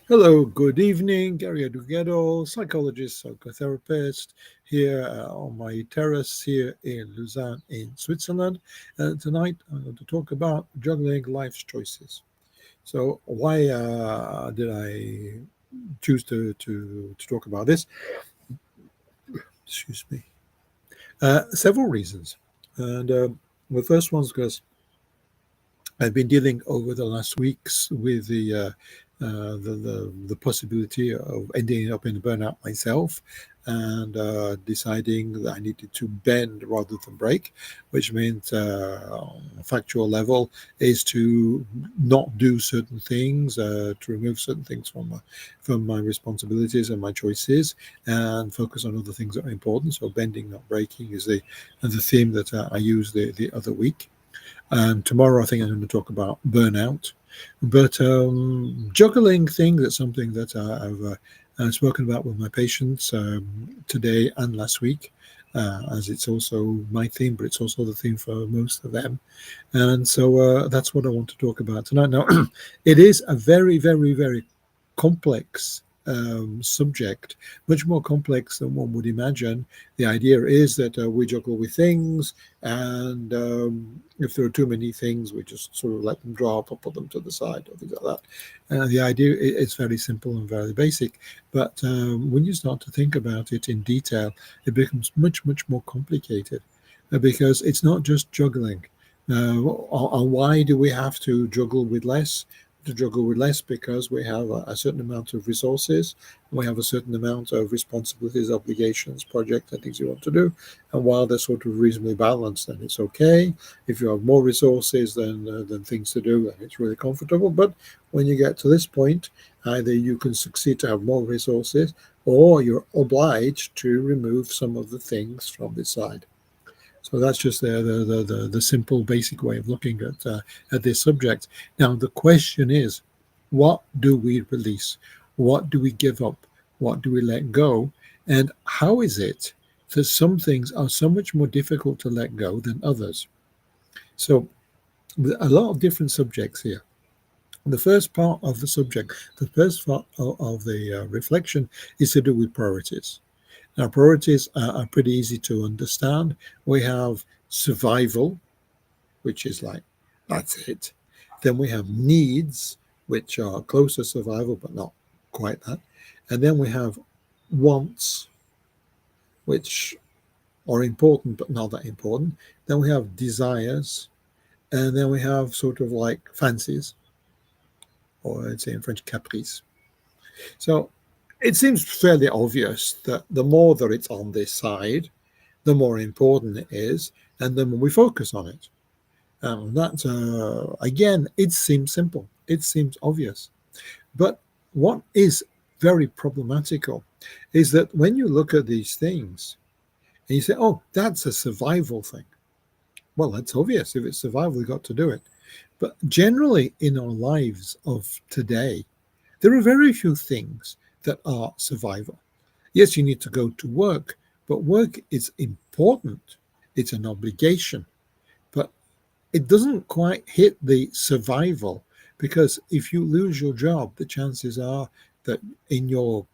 Hello, good evening. Gary Edward Gedall, psychologist, psychotherapist, here on my terrace here in Lausanne, in Switzerland. And tonight I'm going to talk about juggling life's choices. So, why did I choose to talk about this? Excuse me. Several reasons. And the first one's because I've been dealing over the last weeks with the possibility of ending up in burnout myself, and deciding that I needed to bend rather than break, which means on a factual level is to not do certain things, to remove certain things from my responsibilities and my choices, and focus on other things that are important. So bending, not breaking, is the theme that I used the other week. Tomorrow, I think I'm going to talk about burnout. But juggling things, that's something that I've spoken about with my patients today and last week, as it's also my theme, but it's also the theme for most of them. And so that's what I want to talk about tonight. Now, it is a very, very, very complex subject, much more complex than one would imagine. The idea is that we juggle with things, and if there are too many things, we just sort of let them drop or put them to the side or things like that. The idea is very simple and very basic, but when you start to think about it in detail, it becomes much, much more complicated because it's not just juggling. Why do we have to juggle with less? To juggle with less because we have a certain amount of resources, and we have a certain amount of responsibilities, obligations, projects, and things you want to do. And while they're sort of reasonably balanced, then it's okay. If you have more resources than things to do, then it's really comfortable. But when you get to this point, either you can succeed to have more resources, or you're obliged to remove some of the things from this side. So that's just the simple, basic way of looking at this subject. Now, the question is, what do we release? What do we give up? What do we let go? And how is it that some things are so much more difficult to let go than others? So, a lot of different subjects here. The first part of the subject, the first part of the reflection is to do with priorities. Now, priorities are pretty easy to understand. We have survival, which is like, that's it. Then we have needs, which are close to survival, but not quite that. And then we have wants, which are important, but not that important. Then we have desires. And then we have sort of like fancies, or I'd say in French, caprice. So it seems fairly obvious that the more that it's on this side, the more important it is, and the more we focus on it. That again, it seems simple, it seems obvious, but what is very problematical is that when you look at these things and you say, "Oh, that's a survival thing," well, that's obvious. If it's survival, we've got to do it. But generally, in our lives of today, there are very few things that are survival. Yes, you need to go to work, but work is important. It's an obligation, but it doesn't quite hit the survival, because if you lose your job, the chances are that in your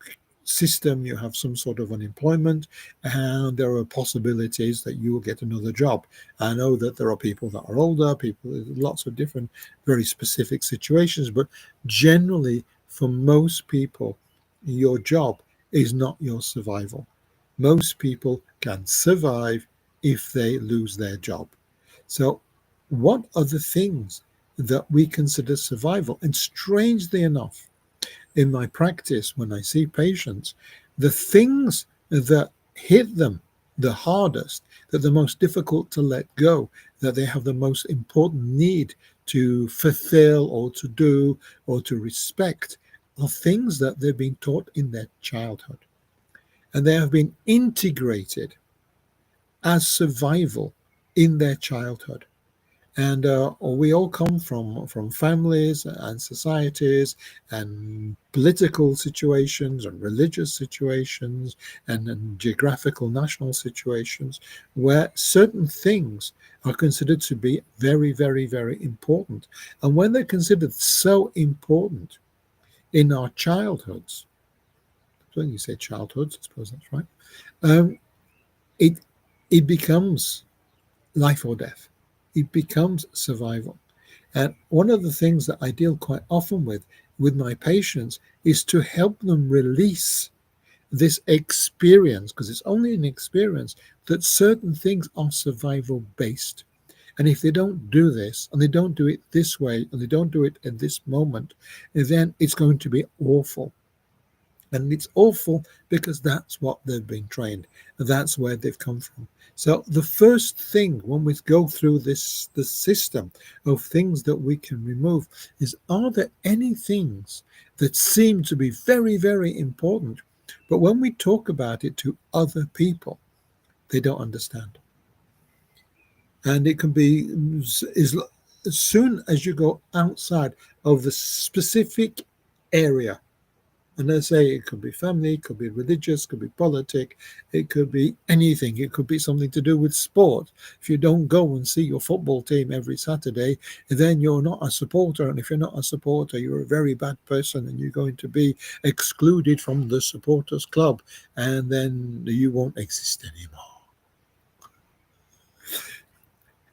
system you have some sort of unemployment, and there are possibilities that you will get another job. I know that there are people that are older, people, lots of different very specific situations, but generally for most people, your job is not your survival. Most people can survive if they lose their job. So what are the things that we consider survival? And strangely enough, in my practice, when I see patients, the things that hit them the hardest, that the most difficult to let go, that they have the most important need to fulfill or to do or to respect, are things that they've been taught in their childhood. And they have been integrated as survival in their childhood. And we all come from families and societies and political situations and religious situations and geographical national situations where certain things are considered to be very, very, very important. And when they're considered so important, in our childhoods, when you say childhoods, I suppose that's right, um, it it becomes life or death. It becomes survival. And one of the things that I deal quite often with my patients is to help them release this experience, because it's only an experience, that certain things are survival based. And if they don't do this, and they don't do it this way, and they don't do it at this moment, then it's going to be awful. And it's awful because that's what they've been trained. That's where they've come from. So the first thing when we go through this system of things that we can remove is, are there any things that seem to be very, very important, but when we talk about it to other people, they don't understand? And it can be as soon as you go outside of the specific area. And I say it could be family, it could be religious, it could be politic, it could be anything. It could be something to do with sport. If you don't go and see your football team every Saturday, then you're not a supporter. And if you're not a supporter, you're a very bad person and you're going to be excluded from the supporters club. And then you won't exist anymore.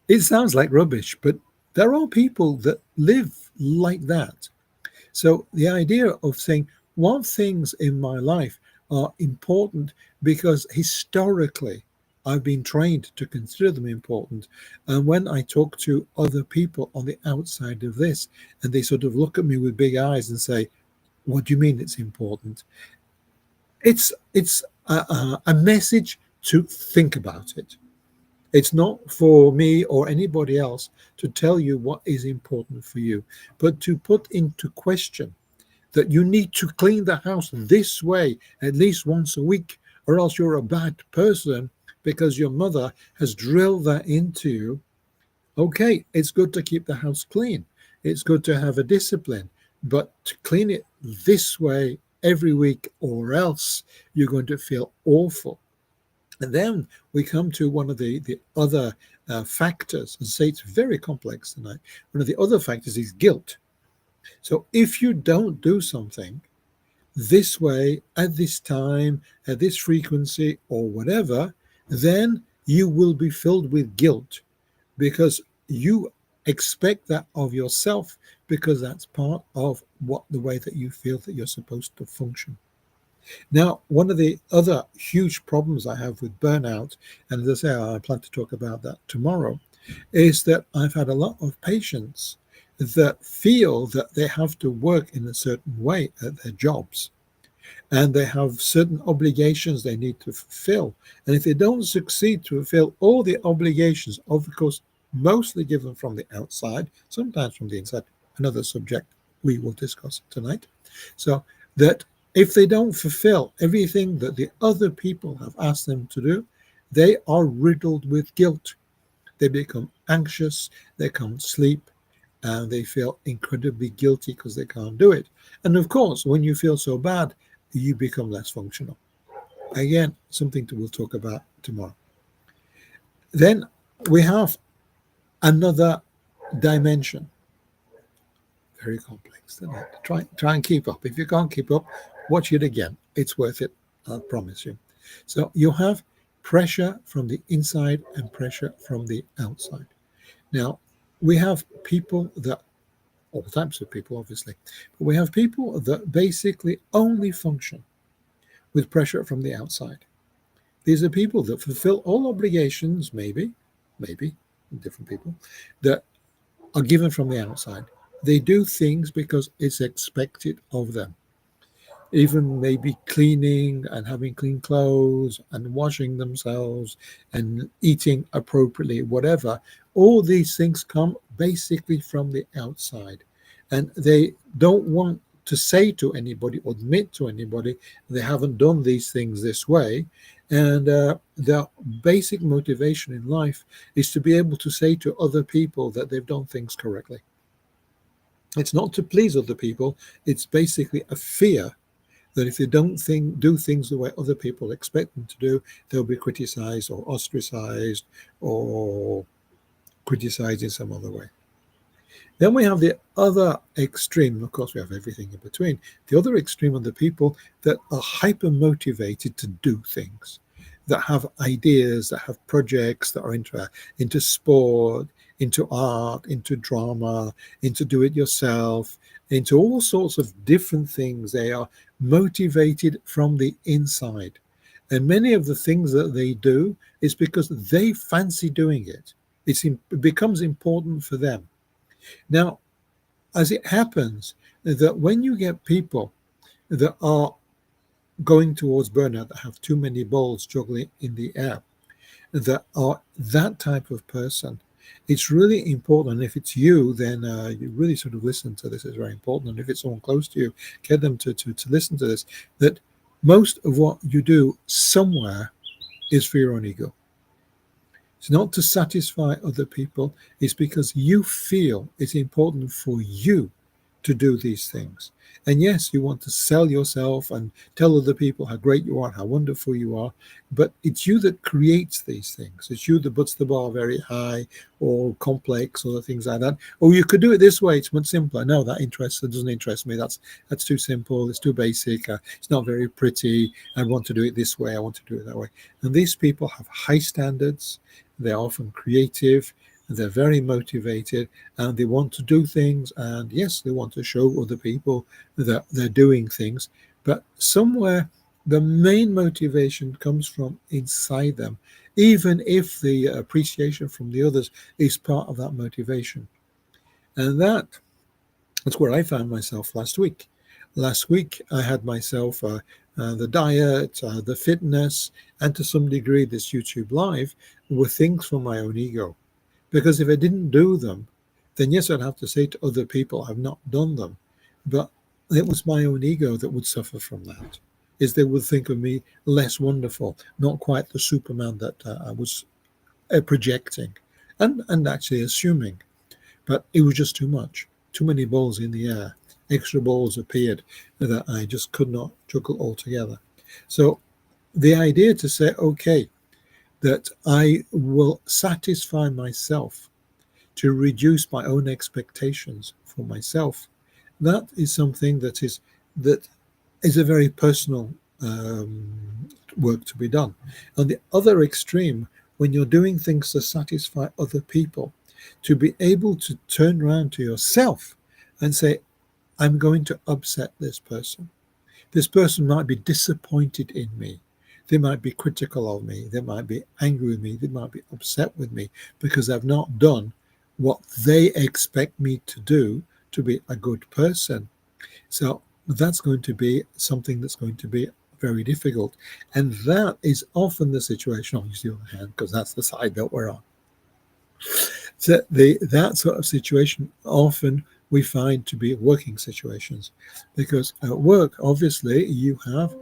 It sounds like rubbish, but there are people that live like that. So the idea of saying, what things in my life are important because historically I've been trained to consider them important. And when I talk to other people on the outside of this, and they sort of look at me with big eyes and say, what do you mean it's important? It's a message to think about it. It's not for me or anybody else to tell you what is important for you, but to put into question that you need to clean the house this way at least once a week, or else you're a bad person because your mother has drilled that into you. Okay, it's good to keep the house clean. It's good to have a discipline, but to clean it this way every week, or else you're going to feel awful. And then we come to one of the other factors, and say it's very complex tonight. One of the other factors is guilt. So if you don't do something this way, at this time, at this frequency, or whatever, then you will be filled with guilt because you expect that of yourself, because that's part of what the way that you feel that you're supposed to function. Now, one of the other huge problems I have with burnout, and as I say, I plan to talk about that tomorrow, is that I've had a lot of patients that feel that they have to work in a certain way at their jobs, and they have certain obligations they need to fulfill. And if they don't succeed to fulfill all the obligations, of course, mostly given from the outside, sometimes from the inside, another subject we will discuss tonight, so that if they don't fulfill everything that the other people have asked them to do, they are riddled with guilt. They become anxious, they can't sleep, and they feel incredibly guilty because they can't do it. And of course, when you feel so bad, you become less functional. Again, something we'll talk about tomorrow. Then we have another dimension. Very complex, isn't it? Try and keep up. If you can't keep up, watch it again. It's worth it, I promise you. So you have pressure from the inside and pressure from the outside. Now, we have people that, all types of people, obviously, but we have people that basically only function with pressure from the outside. These are people that fulfill all obligations, maybe, different people, that are given from the outside. They do things because it's expected of them. Even maybe cleaning and having clean clothes and washing themselves and eating appropriately, whatever. All these things come basically from the outside. And they don't want to say to anybody or admit to anybody they haven't done these things this way. And their basic motivation in life is to be able to say to other people that they've done things correctly. It's not to please other people. It's basically a fear that if they don't do things the way other people expect them to do, they'll be criticized or ostracized or criticized in some other way. Then we have the other extreme. Of course, we have everything in between. The other extreme are the people that are hyper motivated to do things, that have ideas, that have projects, that are into sport, into art, into drama, into do it yourself, into all sorts of different things. They are motivated from the inside. And many of the things that they do is because they fancy doing it. It becomes important for them. Now, as it happens, that when you get people that are going towards burnout, that have too many balls juggling in the air, that are that type of person, it's really important. And if it's you, then you really sort of listen to this. It's very important. And if it's someone close to you, get them to listen to this, that most of what you do somewhere is for your own ego. It's not to satisfy other people. It's because you feel it's important for you to do these things. And yes, you want to sell yourself and tell other people how great you are, how wonderful you are, but it's you that creates these things. It's you that puts the bar very high or complex or things like that. Oh, you could do it this way. It's much simpler. No, that doesn't interest me. That's too simple. It's too basic. It's not very pretty. I want to do it this way. I want to do it that way. And these people have high standards. They're often creative. They're very motivated and they want to do things. And yes, they want to show other people that they're doing things. But somewhere the main motivation comes from inside them, even if the appreciation from the others is part of that motivation. And that's where I found myself last week. Last week, I had myself the diet, the fitness, and to some degree, this YouTube Live were things for my own ego. Because if I didn't do them, then yes, I'd have to say to other people, I've not done them. But it was my own ego that would suffer from that, is they would think of me less wonderful, not quite the Superman that I was projecting and actually assuming. But it was just too much, too many balls in the air. Extra balls appeared that I just could not juggle altogether. So the idea to say, okay, that I will satisfy myself to reduce my own expectations for myself. That is something that is a very personal work to be done. On the other extreme, when you're doing things to satisfy other people, to be able to turn around to yourself and say, I'm going to upset this person. This person might be disappointed in me. They might be critical of me. They might be angry with me. They might be upset with me because I've not done what they expect me to do to be a good person. So that's going to be something that's going to be very difficult. And that is often the situation, obviously, on the hand, because that's the side that we're on. So that sort of situation often we find to be working situations, because at work, obviously, you have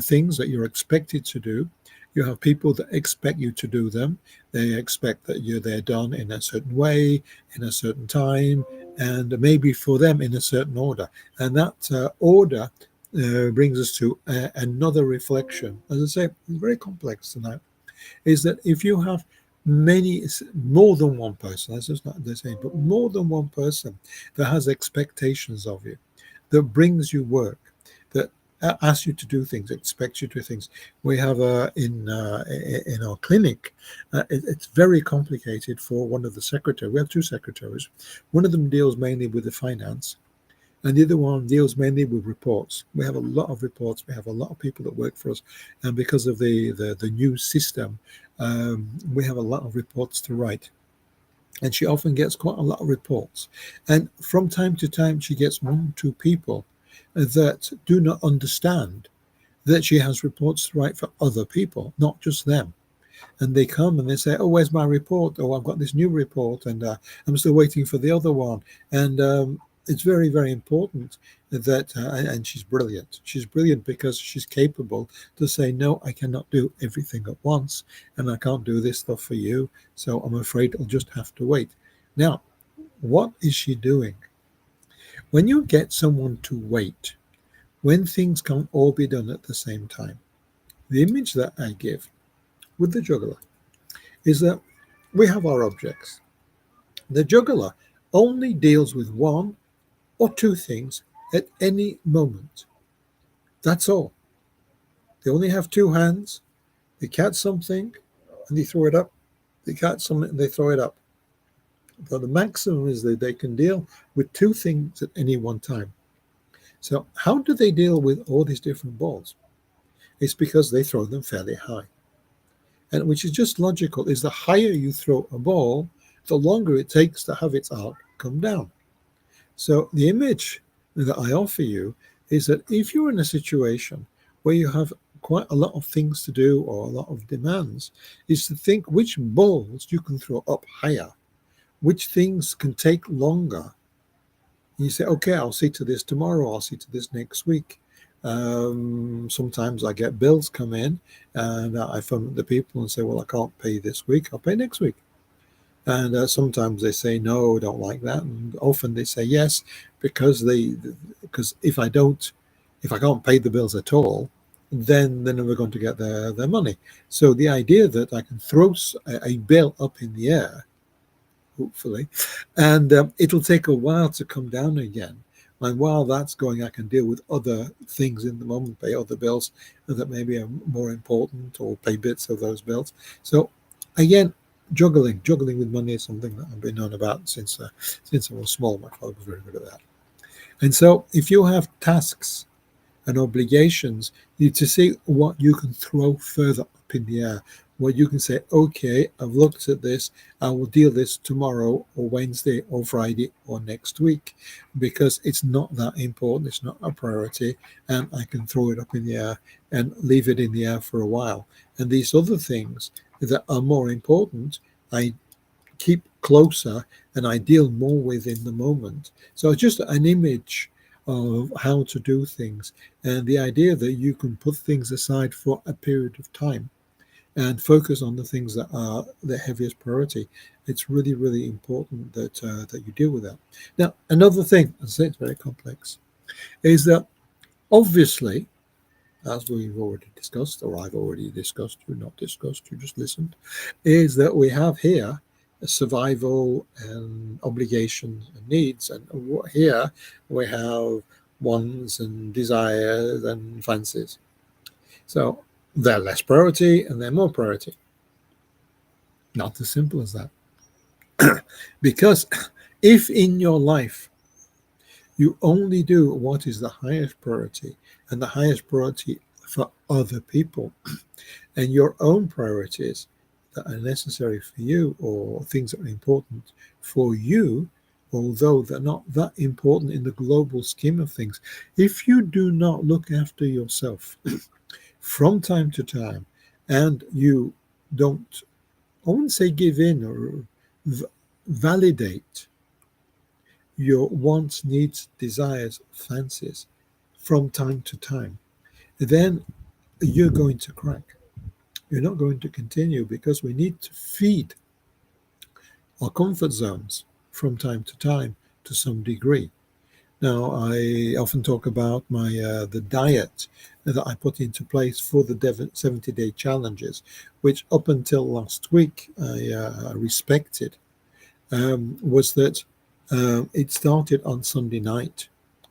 things that you're expected to do. You have people that expect you to do them. They expect that they're done in a certain way, in a certain time, and maybe for them in a certain order. And that order brings us to another reflection. As I say, it's very complex tonight. Is that if you have more than one person, that's just not the same, but more than one person that has expectations of you, that brings you work, that asks you to do things, expects you to do things. We have in our clinic, it's very complicated for one of the secretaries. We have two secretaries. One of them deals mainly with the finance, and the other one deals mainly with reports. We have a lot of reports. We have a lot of people that work for us. And because of the new system, we have a lot of reports to write. And she often gets quite a lot of reports. And from time to time, she gets 1 or 2 people that do not understand that she has reports to write for other people, not just them. And they come and they say, oh, where's my report? Oh, I've got this new report and I'm still waiting for the other one. And it's very, very important that, and she's brilliant. She's brilliant because she's capable to say, no, I cannot do everything at once, and I can't do this stuff for you. So I'm afraid I'll just have to wait. Now, what is she doing? When you get someone to wait, when things can't all be done at the same time, the image that I give with the juggler is that we have our objects. The juggler only deals with one or two things at any moment. That's all. They only have two hands. They catch something and they throw it up. They catch something and they throw it up. So the maximum is that they can deal with two things at any one time. So how do they deal with all these different balls? It's because they throw them fairly high. And which is just logical, is the higher you throw a ball, the longer it takes to have its arc come down. So the image that I offer you is that if you're in a situation where you have quite a lot of things to do or a lot of demands, is to think which balls you can throw up higher, which things can take longer. You say, okay, I'll see to this tomorrow, I'll see to this next week. Sometimes I get bills come in and I phone the people and say, well, I can't pay this week, I'll pay next week. And sometimes they say, no, don't like that. And often they say yes, because if I can't pay the bills at all, then they're never going to get their money. So the idea that I can throw a bill up in the air, hopefully, and it'll take a while to come down again. And while that's going, I can deal with other things in the moment, pay other bills that maybe are more important, or pay bits of those bills. So again, juggling with money is something that I've been on about since I was small. My father was very good at that. And so if you have tasks and obligations, you need to see what you can throw further up in the air, where you can say, okay, I've looked at this, I will deal this tomorrow or Wednesday or Friday or next week, because it's not that important, it's not a priority, and I can throw it up in the air and leave it in the air for a while. And these other things that are more important, I keep closer and I deal more with in the moment. So just an image of how to do things, and the idea that you can put things aside for a period of time and focus on the things that are the heaviest priority. It's really, really important that that you deal with that. Now, another thing, as I say, it's very complex, is that obviously, as we've already discussed, or I've already discussed, you not discussed, you just listened, is that we have here a survival and obligations and needs, and here we have wants and desires and fancies. So they're less priority and they're more priority. Not as simple as that. Because if in your life you only do what is the highest priority, and the highest priority for other people, and your own priorities that are necessary for you, or things that are important for you, although they're not that important in the global scheme of things, if you do not look after yourself from time to time, and you don't, I wouldn't say give in, or validate your wants, needs, desires, fancies from time to time, then you're going to crack. You're not going to continue, because we need to feed our comfort zones from time to time to some degree. Now, I often talk about my the diet that I put into place for the 70-day challenges, which up until last week I respected. Was that it started on Sunday night,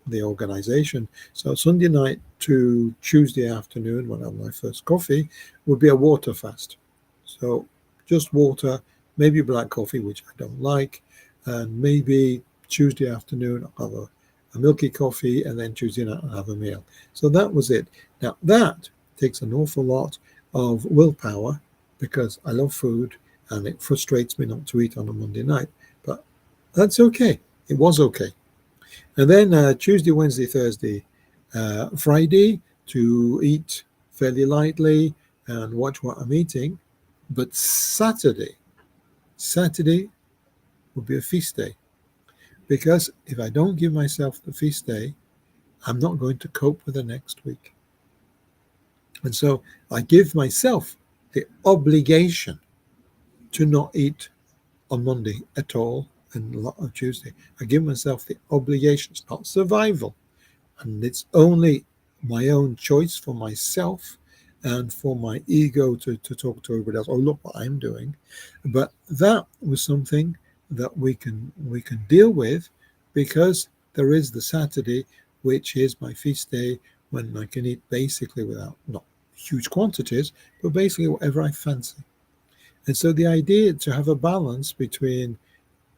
the organization. So Sunday night to Tuesday afternoon, when I have my first coffee, would be a water fast. So just water, maybe black coffee, which I don't like, and maybe Tuesday afternoon I'll have a milky coffee, and then Tuesday night I'll have a meal. So that was it. Now that takes an awful lot of willpower, because I love food and it frustrates me not to eat on a Monday night. But that's okay. It was okay. And then Tuesday, Wednesday, Thursday, Friday to eat fairly lightly and watch what I'm eating. But Saturday would be a feast day. Because if I don't give myself the feast day, I'm not going to cope with the next week. And so I give myself the obligation to not eat on Monday at all, and a lot on Tuesday. I give myself the obligation. It's not survival. And it's only my own choice for myself and for my ego to talk to everybody else. Oh, look what I'm doing. But that was something that we can deal with, because there is the Saturday, which is my feast day, when I can eat basically without, not huge quantities, but basically whatever I fancy. And so the idea to have a balance between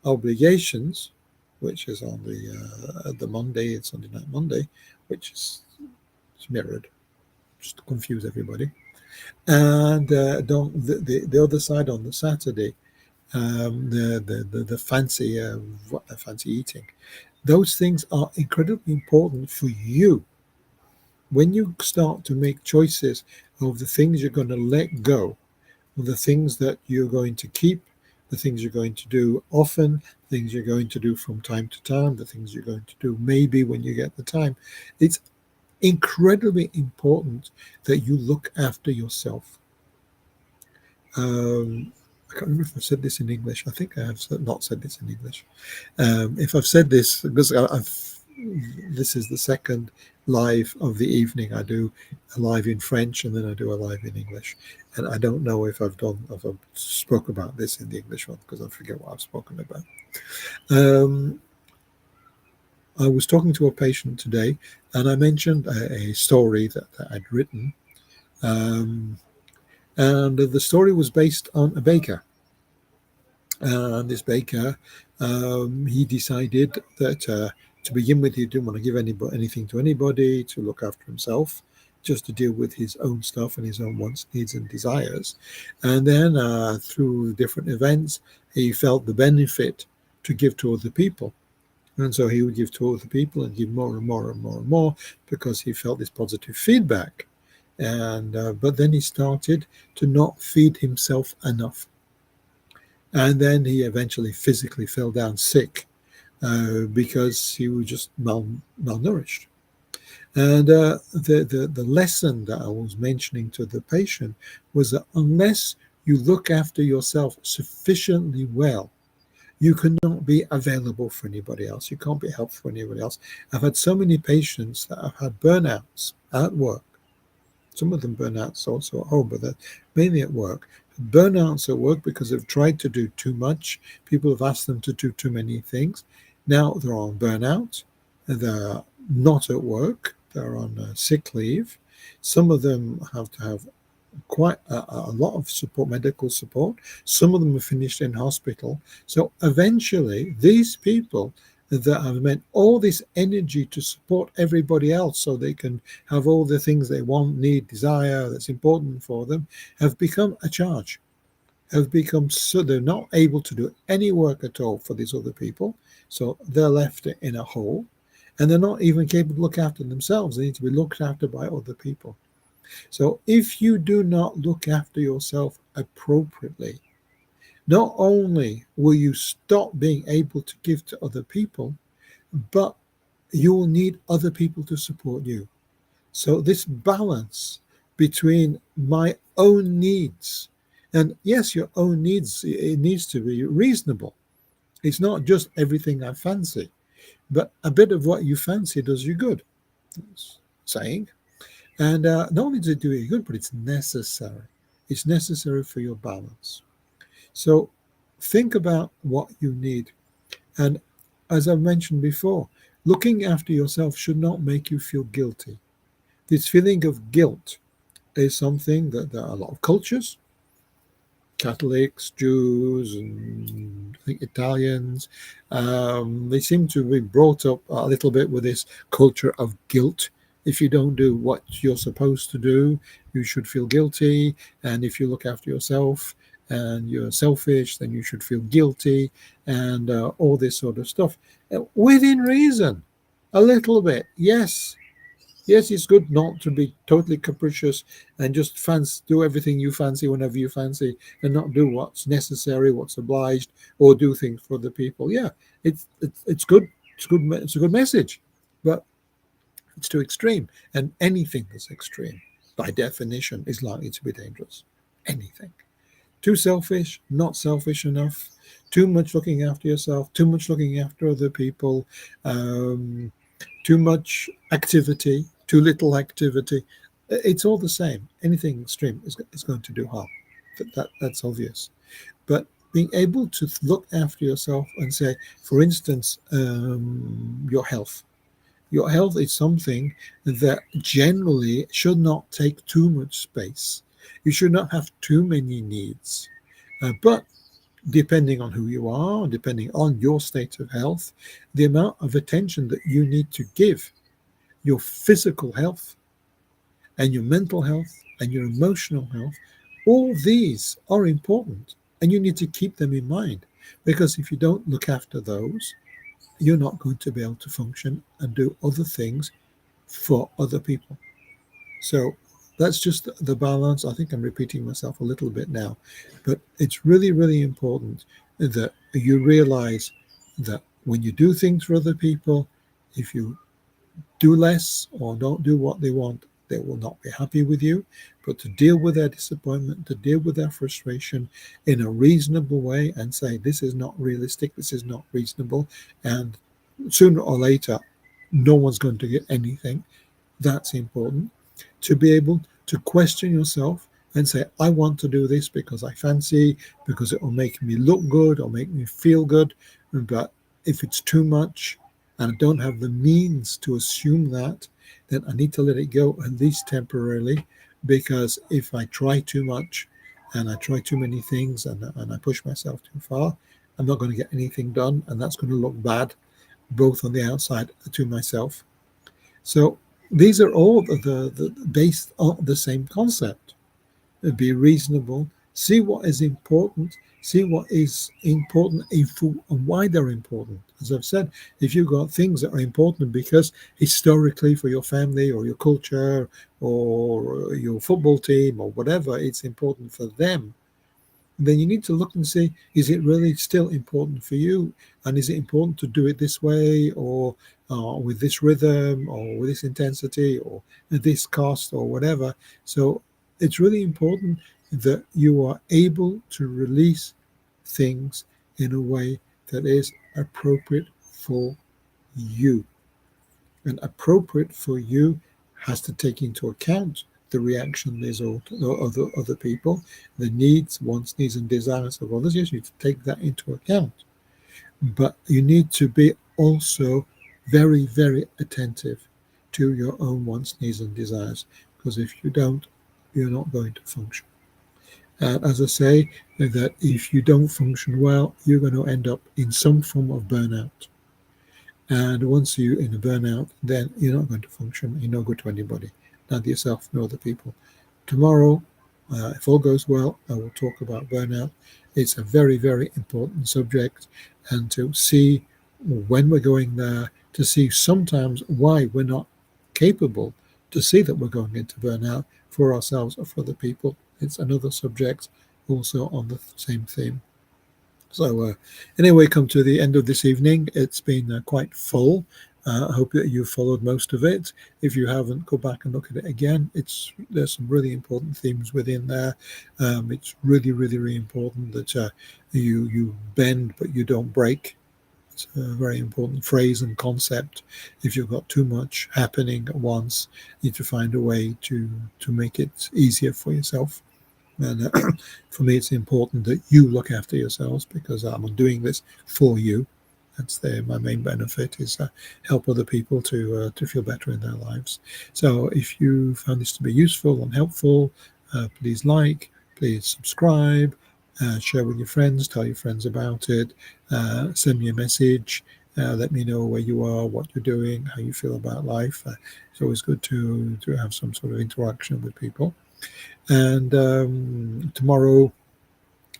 obligations, which is on the Monday, it's Sunday night Monday, which is mirrored, just to confuse everybody, and don't the other side on the Saturday, the fancy fancy eating. Those things are incredibly important for you. When you start to make choices of the things you're going to let go, the things that you're going to keep, the things you're going to do often, things you're going to do from time to time, the things you're going to do maybe when you get the time, it's incredibly important that you look after yourself. I can't remember if I've said this in English. I think I have not said this in English. If I've said this, because this is the second live of the evening. I do a live in French and then I do a live in English. And I don't know if I've spoke about this in the English one, because I forget what I've spoken about. I was talking to a patient today, and I mentioned a story that I'd written. And the story was based on a baker. And this baker, he decided that to begin with, he didn't want to give anything to anybody, to look after himself, just to deal with his own stuff and his own wants, needs, and desires. And then through different events, he felt the benefit to give to other people. And so he would give to other people and give more and more and more and more, because he felt this positive feedback. And but then he started to not feed himself enough. And then he eventually physically fell down sick because he was just malnourished. And the lesson that I was mentioning to the patient was that unless you look after yourself sufficiently well, you cannot be available for anybody else. You can't be helpful for anybody else. I've had so many patients that have had burnouts at work. Some of them burnouts also at home, but they're mainly at work. Burnouts at work because they've tried to do too much. People have asked them to do too many things. Now they're on burnout. They're not at work. They're on sick leave. Some of them have to have quite a lot of support, medical support. Some of them are finished in hospital. So eventually, these people that have meant all this energy to support everybody else so they can have all the things they want, need, desire, that's important for them, have become a charge, have become so they're not able to do any work at all for these other people. So they're left in a hole, and they're not even capable to look after themselves. They need to be looked after by other people. So if you do not look after yourself appropriately, not only will you stop being able to give to other people, but you will need other people to support you. So this balance between my own needs, and yes, your own needs, it needs to be reasonable. It's not just everything I fancy, but a bit of what you fancy does you good. That's saying. And not only does it do you good, but it's necessary. It's necessary for your balance. So think about what you need. And as I've mentioned before, looking after yourself should not make you feel guilty. This feeling of guilt is something that there are a lot of cultures, Catholics, Jews, and I think Italians, they seem to be brought up a little bit with this culture of guilt. If you don't do what you're supposed to do, you should feel guilty. And if you look after yourself and you're selfish, then you should feel guilty, and all this sort of stuff. Within reason, a little bit, yes. Yes, it's good not to be totally capricious and just do everything you fancy whenever you fancy, and not do what's necessary, what's obliged, or do things for the people. Yeah, it's good. It's good. It's a good message, but it's too extreme. And anything that's extreme, by definition, is likely to be dangerous. Anything. Too selfish, not selfish enough. Too much looking after yourself. Too much looking after other people. Too much activity, too little activity. It's all the same. Anything extreme is going to do harm. That's obvious. But being able to look after yourself and say, for instance, your health. Your health is something that generally should not take too much space. You should not have too many needs. But depending on who you are, depending on your state of health, the amount of attention that you need to give your physical health and your mental health and your emotional health, all these are important and you need to keep them in mind, because if you don't look after those, you're not going to be able to function and do other things for other people. So that's just the balance. I think I'm repeating myself a little bit now, but it's really, really important that you realize that when you do things for other people, if you do less or don't do what they want, they will not be happy with you. But to deal with their disappointment, to deal with their frustration in a reasonable way and say, this is not realistic, this is not reasonable, and sooner or later, no one's going to get anything. That's important. To be able to question yourself and say, I want to do this because I fancy, because it will make me look good or make me feel good. But if it's too much and I don't have the means to assume that, then I need to let it go, at least temporarily, because if I try too much and I try too many things and I push myself too far, I'm not going to get anything done, and that's going to look bad, both on the outside to myself. So these are all the based on the same concept. Be reasonable, see what is important, see what is important and why they're important. As I've said, if you've got things that are important because historically for your family or your culture or your football team or whatever, it's important for them, then you need to look and see, is it really still important for you? And is it important to do it this way or with this rhythm or with this intensity or at this cost or whatever? So it's really important that you are able to release things in a way that is appropriate for you. And appropriate for you has to take into account the reaction is of other people, the needs, wants, needs, and desires of others. Yes, you need to take that into account. But you need to be also very, very attentive to your own wants, needs, and desires, because if you don't, you're not going to function. And as I say, that if you don't function well, you're going to end up in some form of burnout. And once you're in a burnout, then you're not going to function. You're no good to anybody, neither yourself nor other people. Tomorrow, if all goes well, I will talk about burnout. It's a very, very important subject, and to see when we're going there, to see sometimes why we're not capable, to see that we're going into burnout for ourselves or for other people. It's another subject also on the same theme. So anyway, come to the end of this evening. It's been quite full. I hope that you've followed most of it. If you haven't, go back and look at it again. There's some really important themes within there. It's really, really, really important that you bend but you don't break. It's a very important phrase and concept. If you've got too much happening at once, you need to find a way to make it easier for yourself. And for me, it's important that you look after yourselves, because I'm doing this for you. That's my main benefit, is help other people to feel better in their lives. So if you found this to be useful and helpful, please like, please subscribe, share with your friends, tell your friends about it, send me a message, let me know where you are, what you're doing, how you feel about life. It's always good to have some sort of interaction with people. And tomorrow,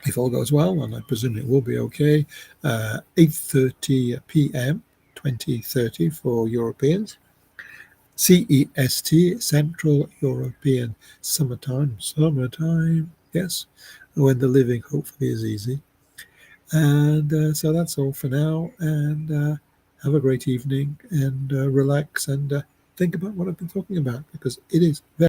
if all goes well, and I presume it will be okay, 8:30 p.m. 2030 for Europeans, CEST, Central European Summertime, yes, when the living hopefully is easy. And so that's all for now, and have a great evening, and relax, and think about what I've been talking about, because it is very